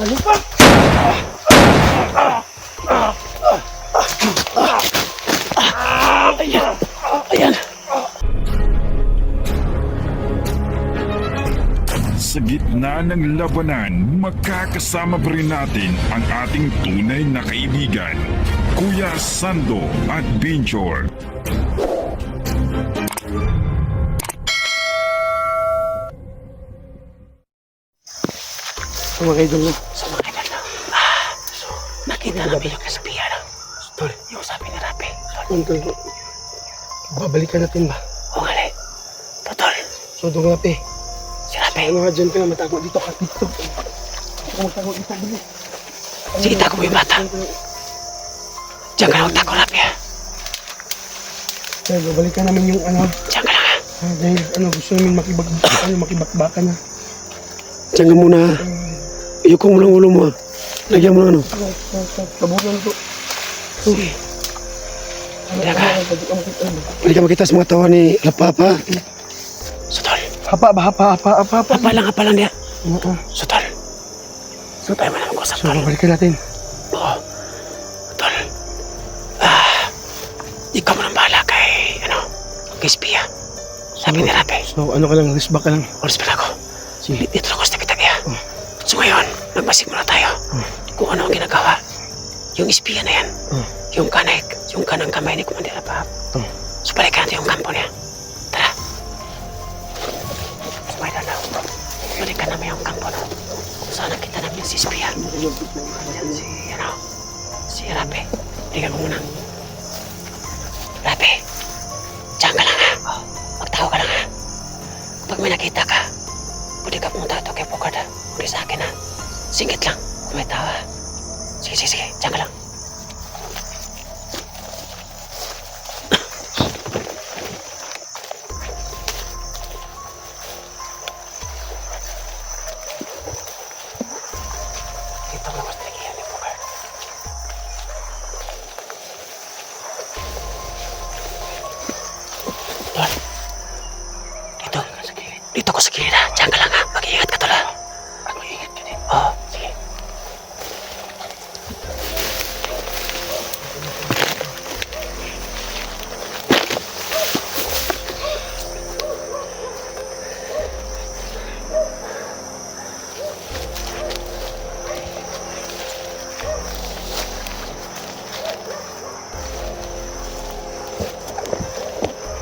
Ano pa? Ayan. Ayan. Sa gitna ng labanan, magkakasama pa rin natin ang ating tunay na kaibigan, Kuya Sando at Binjor. So mga idol no? So mga idol na. So, nakita namin yung kasabihan ng Tol, yung sabi ni Rapi. tol, babalikan natin ba? O nga rin. Totol, So doon nga pe. si Rapi. Ano nga dyan ka na, matago dito ka dito. Ito ka matago dito, bilis. Sige, tago mo yung bata. Diyan ka lang magtago, Rapi ha. Sir, babalikan namin yung ano. Diyan ka lang ha. Dahil ano, gusto namin makibakbakan na. Diyan ka muna. Iyukong mo lang ulo mo. Lagyan mo ng ano. Tabunan to. Sige. Diyan ka. Hindi ka makita sa mga tawa ni Lapapa. Sutol. Hapa. Hapa lang niya. Oo. Sutol. Tayo mo naman ko sa So, tol. babalikan natin. Oo. Tol. Ikaw mo nang bahala kay, kay Spia. Sabi ni Rapi. So, ano ka lang, risbak ka lang. Oras pa ako. Sige. Dito lang ko sa tabi-tabi ha. So ngayon, magbasig muna tayo. Kung ano ang ginagawa. Yung espiya na yan. Yung kanang kamay ni Commander Apahap. So balikan natin yung kampo niya. Tara. So may dalaw. Balikan namin yung kampo no. Kung saan nakita namin si espiya. Yan si Rapi. Balikan mo muna. Rapi. Diyan ka lang ha. Magtawa ka lang ha. Kapag may nakita ka, pwede ka pumunta ito kay Bukard ha. Huwag sa akin ha. Singit lang kung may tawa. Sige. Diyan ka lang. Dito lang mas talagihan ni Bukard. Tol. Dito ko sa gilid ha. Diyan ka lang ha. Mag-iingat ka tol ha. Mag-iingat ka din. Oo, sige.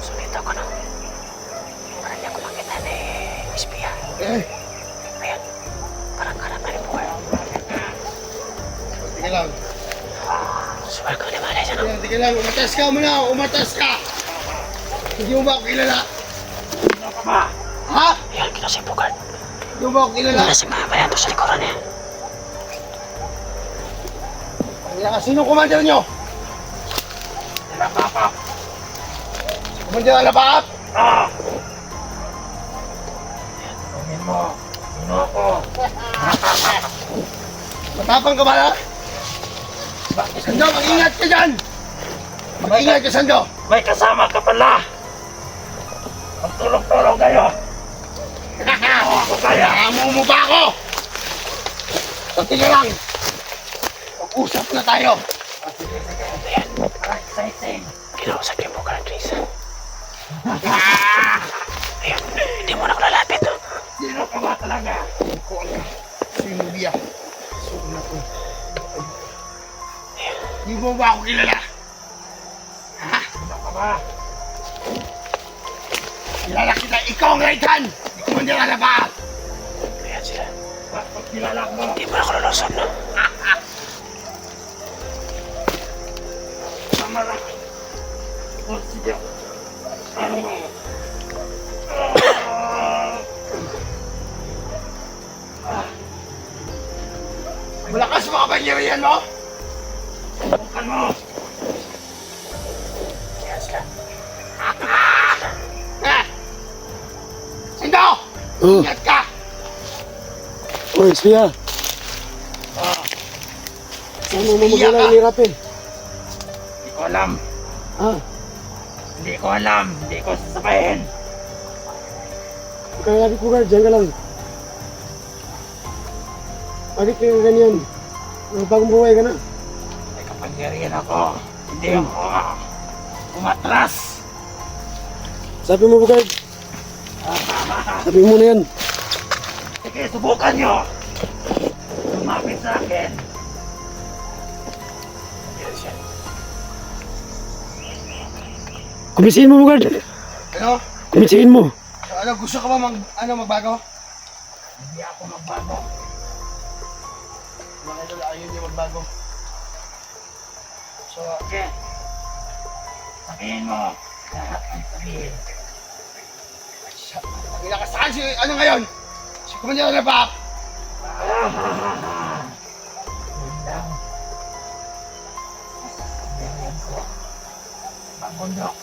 So dito ko na. Para niya ko makita ni Espiya. Ayan. Parang karap na rin po kayo. Sige lang. Suwal ko ni Malay siya no? Sige lang, umatas ka muna, umatas ka. Hindi mo ba ako kilala? Ano ka ba? Ha? Ayan, kinasing Bukard. Hindi mo ba ako kilala? Wala si mga bayan to sa likuran niya. Sino commander nyo? Alapap. Si Commander Alapap? Tingin mo. Sino ako? Matapang ka ba na? Sando, mag-ingat ka dyan! Mag-ingat ka, Sando! May kasama ka pala. Magtulong-tulong kayo. Ako kaya! Amo mo ba ako? Sige lang! Mag-usap na tayo! Ayan. Exciting. Kinausap yung Bukard, Trace. Ayan. Hindi mo na ako lalapit no? Sino ka ba talaga? Sino biya? Sino na ko? Hindi mo ba ako kilala? Ha? Sino ka ba? Kilala kita, ikaw ang right hand! Hindi ko man nila Alapap! Ayan sila. Bakit kilala mo? Hindi mo na ako lulusot no? Samara. O sige. Ano mo? Malakas mo kapangyarihan mo? Subukan mo. Ayan sila. Sando! Ingat ka! Oy, Spia. Saan mo mamagala ni Rapin? Hindi ko alam. Ha? Hindi ko alam. Hindi ko sasabihin. Kaya sabi Bugard, dyan ka lang. Bakit ka ganyan? Bagong buhay ka na. May kapangyarihan ako. Hindi ako umatras. Sabi mo Bugard. Sabi mo na yan. Sige, subukan nyo. Lumapit sa akin. Kumisiin mo Bugard. Ano? Kumisiin mo. Ano, gusto ka ba magbago? Hindi ako magbago. Mga idol, ayaw niya magbago. So, Sige. Sabihin mo. Lahat ang sabihin. ang inakasahan si, ano ngayon? Si Commander Lebak. Yun lang. Sasabihin ko. Magbundok.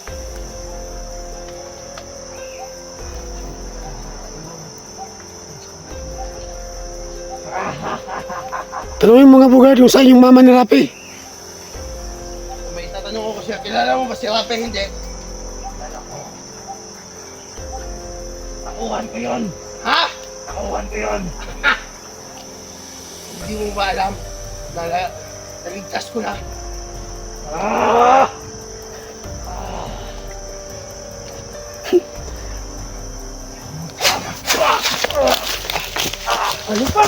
Tanungin mo nga Bugard yung sa inyong mama ni Rapi. May tatanong ko siya, kilala mo ba si Rape? Hindi. Takuhan ko yun. Ha? Takuhan ko yun. Hindi mo ba alam na naligtas ko na? Ah! Ano pa?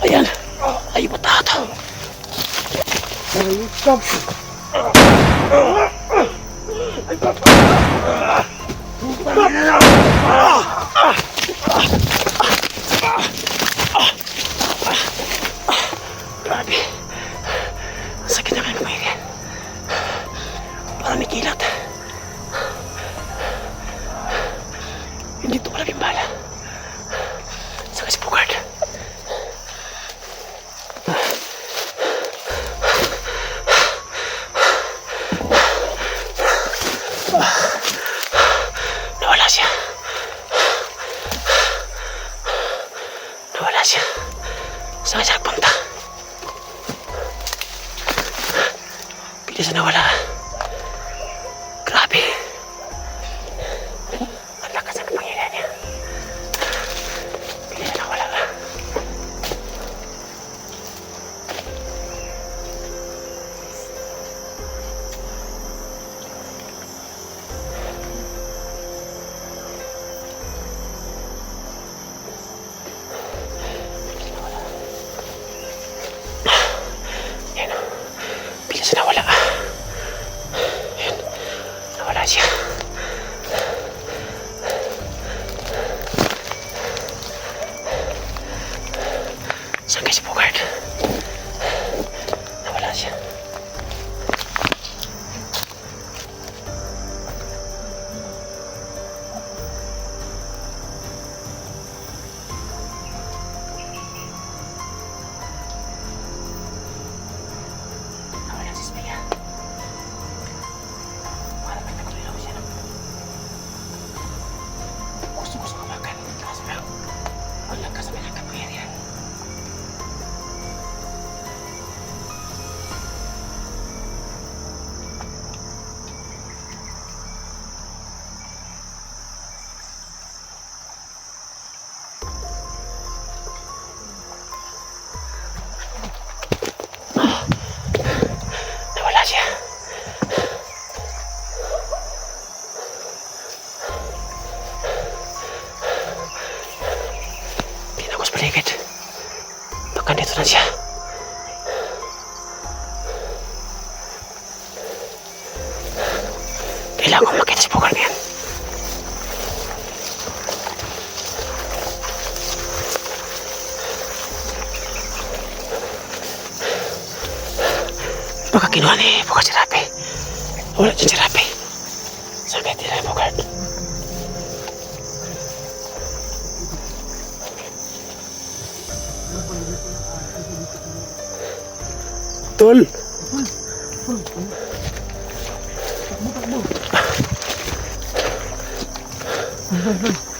Ayan. Ay, batato. Naligtas. Grabe. Ang sakit na kayo kumain. Parang may kilat. Hindi ito malaging bala. Saka si Bugard. Nawala siya. Nawala siya. Saan siya nagpunta? Bilis na nawala. Grabe. Ang lakas ng kapangyarihan niya. Bilis na nawala. Yan. Bilis na nawala. Yan. Nawala siya. Saan kayo si Bugard? Nawala siya. Nawala si Spia. Parang may nagtuloy siya ng gusto ka makan. Kaso lang, ang lakas sa mga kapangyarihan. Nawala siya. Tingnan ko sa paligid. Baka dito na siya. Kailangan ko makita si Bugard ngayon. Baka kinuha ni Bugard si Rapi. Wala dyan si Rapi. Saan kaya tira ni Bugard? Tol.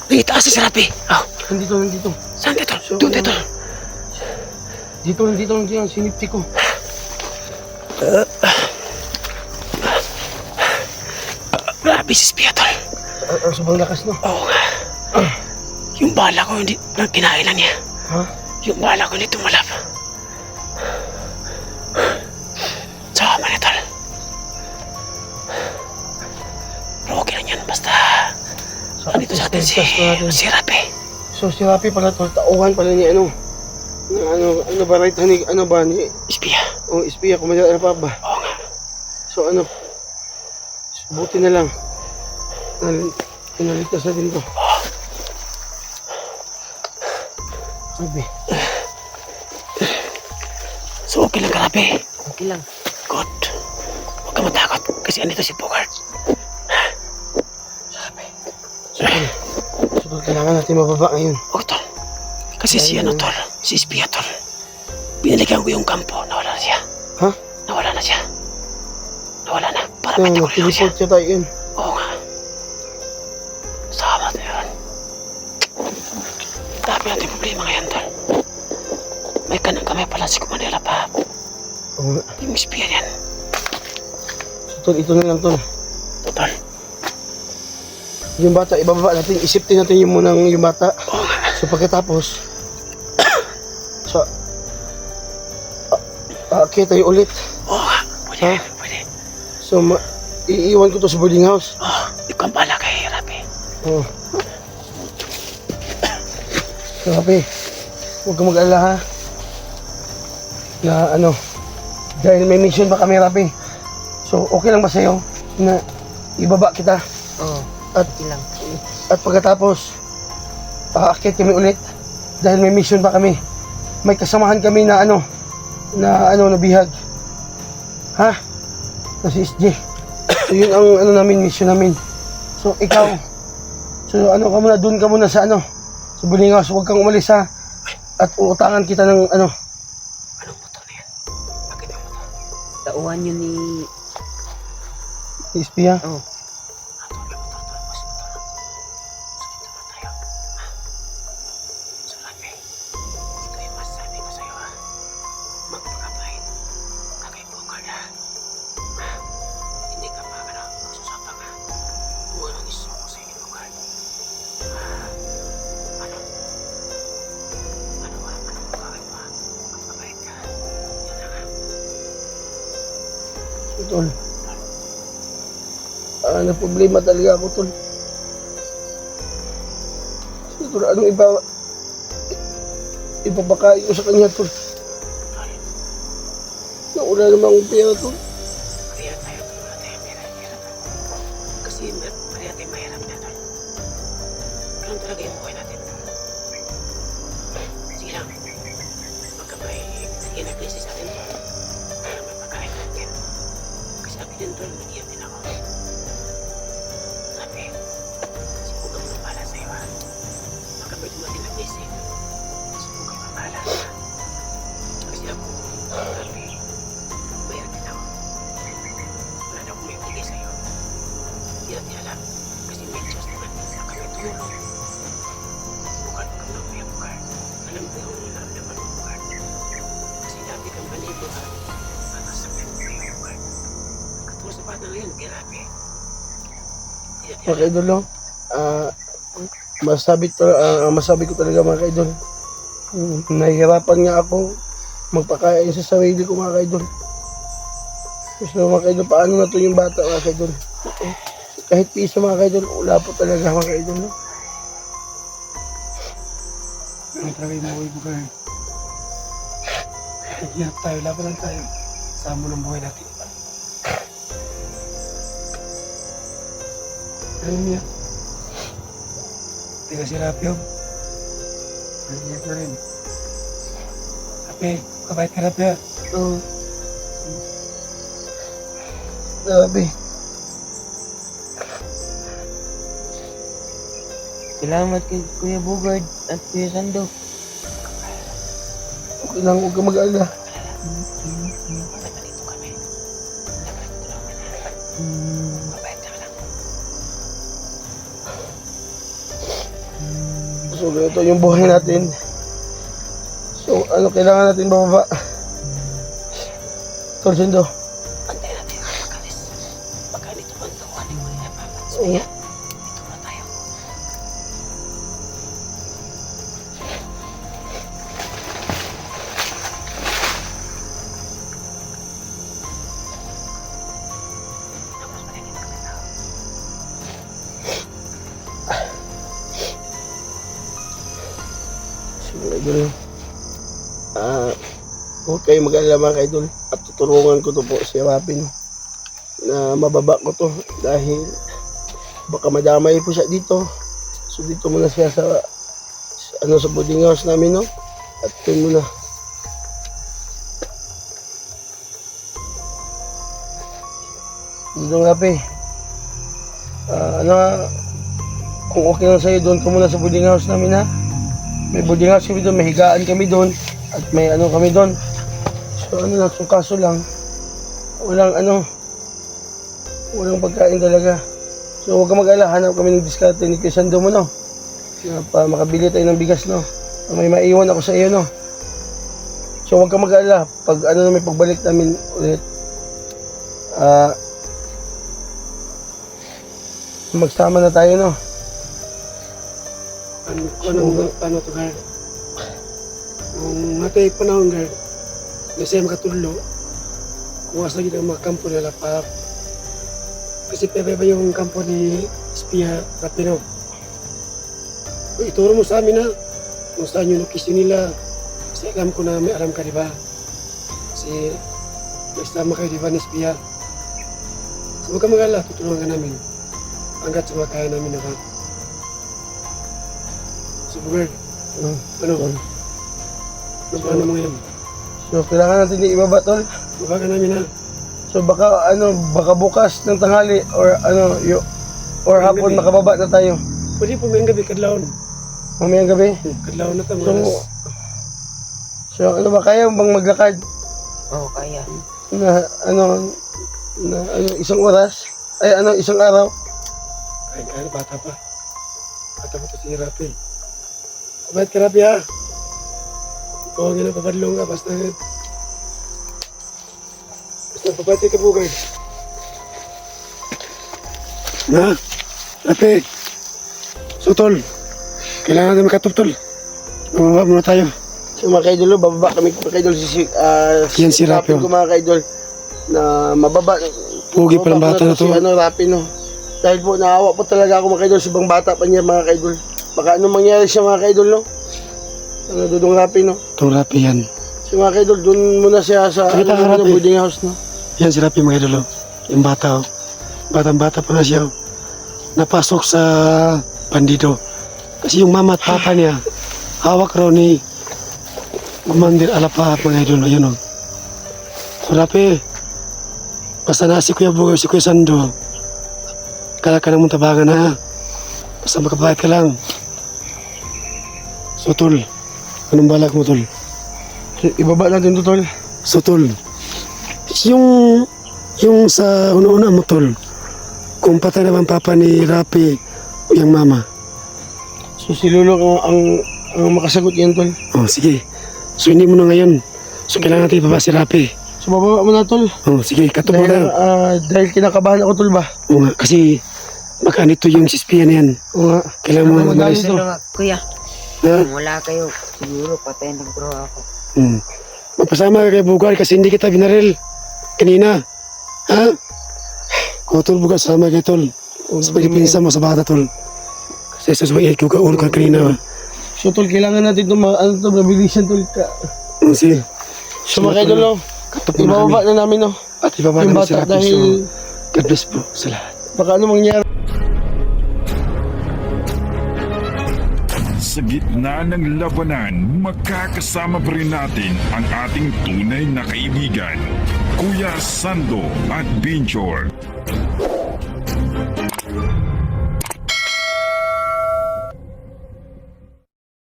Ay, itaas si Rapi. Oh, Nandito. saan dito? Doon dito. Dito lang, sinipti ko. Grabe si Espia, tol. Sobrang lakas, no? Oo nga. Yung bala ko, hindi, kinain lang niya. Ha? Yung bala ko, hindi tumalab. Sama niya, tol. Pero okay lang yan, basta andito sa atin si Rapi. So, si Rapi pala, tol, tauhan pala ni ano ba, right hand, ano ba, ni, Espia. oh, espiya, kumadala pa ba? Oo nga. So, ano, buti na lang. Pinaligtas natin to. Sabi. So okay lang ka, Rapi. Okay lang. Good. Huwag ka matakot kasi andito si Bogart. So, kailangan natin mababa ngayon. Oo, tol. Kasi si ano, tol. Si Espia, tol. Binalikan ko yung kampo. Nawala na siya. Ha? Nawala na siya. Nawala na. Para Kaya pati ko lang siya. mag-teleport siya tayo yun. Oo nga. Sama na yun. Dami natin problema ngayon, tol. May kanang kamay pala si Kumanila pa. Oo nga. Yung Espia yan. So, tol, ito na lang, tol. Tol. Yung bata, ibababa natin. Isipin natin yung munang yung bata. Oo nga. So, pagkatapos, so, okay tayo ulit. Oo nga. Pwede. Ha? Pwede. So, iiwan ko to sa boarding house. Oo. Ikaw ang bala kay Rapi. Oo. So, Rapi, huwag kang mag-alala, ha? Na ano, dahil may mission pa kami, Rapi. So, okay lang ba sa'yo na ibaba kita? Oo. At Ilang. At pagkatapos, aakyat kami ulit dahil may mission pa kami. May kasamahan kami na na bihag. Ha? Na si SJ. So yun ang namin, mission namin. So ikaw, so ano ka muna, dun ka muna sa sa Bulingaw. So huwag kang umalis, ha? At uutangan kita ng Anong motor na yan? Bakit yung motor? Tauhan yun ni... Ispiya. Oh. Tol. Na problema talaga ako, tol. So, tol, anong ibabakain ko sa kanya, tol? Nauna naman akong pera, tol. Kaya tayo mahirap. Kasi kaya tayo mahirap na tol. Ganun talaga yung buhay natin. Sige lang. Pagka may ginag-crisis natin, may pagkain natin. Kasi sabi din tol, mag-iyan din ako. Sabi, sipugan mo pala sa'yo, ha. Pagka may dumating na crisis, sipugan mo pala. Kasi ako, sabi, mahirap din ako. Wala na akong may bigay sa'yo. Hindi natin alam. Kasi may Diyos naman na kami tumulong. Bukan ka na kuya Bukar. Alam ko yung naramdaman mo, Bukar. Kasi dati kang manibo, ha. Para sa kuya Bukar. Katulad sa bata ngayon, grabe. Hindi natin Mga kaidol, no? Masabi ko talaga, mga kaidol. Nahihirapan nga ako magpakain sa sarili ko, mga kaidol. So, mga kaidol, paano na to yung bata, mga kaidol? Kahit piso, mga kaidol, wala po talaga, mga kaidol, no? Ano talaga yung buhay ko kayo? Hirap tayo, laban lang tayo. Sama ng buhay natin. Ano niya? Teka si Rapio. Ano niya ko rin? Rapi, kabait ka Rapio. Oo. Grabe. Salamat kay Kuya Bogart at Kuya Sando. Okay lang, huwag ka mag-alala. Bakit nandito kami? Dapat tulungan na. Mabait ka lang. So, ito yung buhay natin. So, So, ano kailangan natin bababa? Tol, Sindo. Antayin natin ang pagkalis. Baka dito ang tuwan ni Muli na Papa. Sige, dito na tayo. Tapos maligid kami na. Sige, idol. Huwag kayo mag-alala mga idol. At tutulungan ko to po si Rapin na mababa ko to dahil baka madamay po siya dito. So dito muna siya sa sa boarding house namin, no? At yun muna. Dito nga pe. Kung okay lang sa'yo, doon ka muna sa boarding house namin, ha? May boarding house kami doon, may higaan kami doon, at may ano kami doon. So ano lang, so kaso lang, walang pagkain talaga. So huwag ka mag-alala, hanap kami ng diskarte ni Crisando mo, no? Na pa makabili tayo ng bigas, no? May maiwan ako sa iyo, no? So huwag ka mag-alala, pag ano na may pagbalik namin ulit, magsama na tayo, no? Ano to, guard? Kung natay panahon, guard, kasi makatulog, kuwas lagi ng mga kampo nila pa. Kasi pepe ba yung kampo ni Espia Rapino? Ituro mo sa amin, ha? Kung saan yung location nila. Kasi alam ko na may alam ka, di ba? Kasi nagsama kayo, di ba, ni Espia? So huwag ka mag-alala, tutulungan ka namin. Hanggat sa mga kaya namin na, ha? So, guard, ano? Ano mo ngayon? So kailangan natin yung ibaba, tol. Baka namin, ha? So baka bukas ng tanghali or or hapon makababa na tayo. Pwede po ngayong gabi, kadlawon. Mamayang gabi. Kadlawon na tayo, So, mga so ano ba, kaya bang maglakad Oo, kaya. na isang oras? Ay isang araw? Ay, bata pa. Bata pa ito si Rapi. Kabayat ka, Rapi, ha? Oo, nga na, papadlong ka. Basta papati ka po, guard. Na, Rapi. So, tol, kailangan natin makatuptol. Mababa muna tayo. So mga kaidol, bababa kami mga kaidol Yan si Rapi, ko mga kaidol na mababa. Pugi pa ng bata na to. Si Rapi, no? Dahil po naawa po talaga ako mga kaidol sa ibang bata pa niya mga kaidol. Baka anong mangyari siya mga kaidol, no? Dudong Rapi, no? Itong Rapi yan. Si mga kaidol, dun muna siya sa Kita ka, Rapi. boarding house, no? Yan si Rapi, mga idolo. Yung bata, oh. Batang-bata pa nga siya, oh. Napasok sa bandido. Kasi yung mama at papa niya, hawak raw ni Commander Alapa, mga idolo. Yun, oh. So, Rapi, basta na si Kuya Bugoy, si Kuya Sando, kala ka namang tabangan, ha? Basta makabayad ka lang. So, tol, anong balak mo, tol? Ibaba natin to, tol. So, tol, yung sa una-una mo, tol, kung patay na ba ang papa ni Rapi o yung mama? So si Lolo ang makasagot yan, tol. Oh, sige. So, hindi mo na ngayon. So, kailangan natin ibaba si Rapi. So bababa mo na, tol. Oh, sige, katupag Dahil, na. dahil kinakabahan ako, tol ba? Oo nga, kasi baka nito yung sispiya na yan. Oo nga. Kailangan mo Ano, umalis. madami Pero nga, kuya, Ha? kung wala kayo, siguro patayin ng bro ako. Magpasama ka kay Bugar kasi hindi kita binaril kanina. Ha? O, tol, Bugar, sama kay tol. Sa pagpinsa mo sa bata, tol. Kasi sa sabay, ikaw ka ulo ka kanina. So tol, kailangan natin ito mabilisan, tol. Sige. So mga kaidol, no? Katupag na kami. Ibababa na namin, no? At ibaba Yung namin si bata Rapi. dahil So, God bless po sa lahat. baka ano mangyari. Sa gitna ng labanan, magkakasama pa rin natin ang ating tunay na kaibigan, Kuya Sando at Binchor.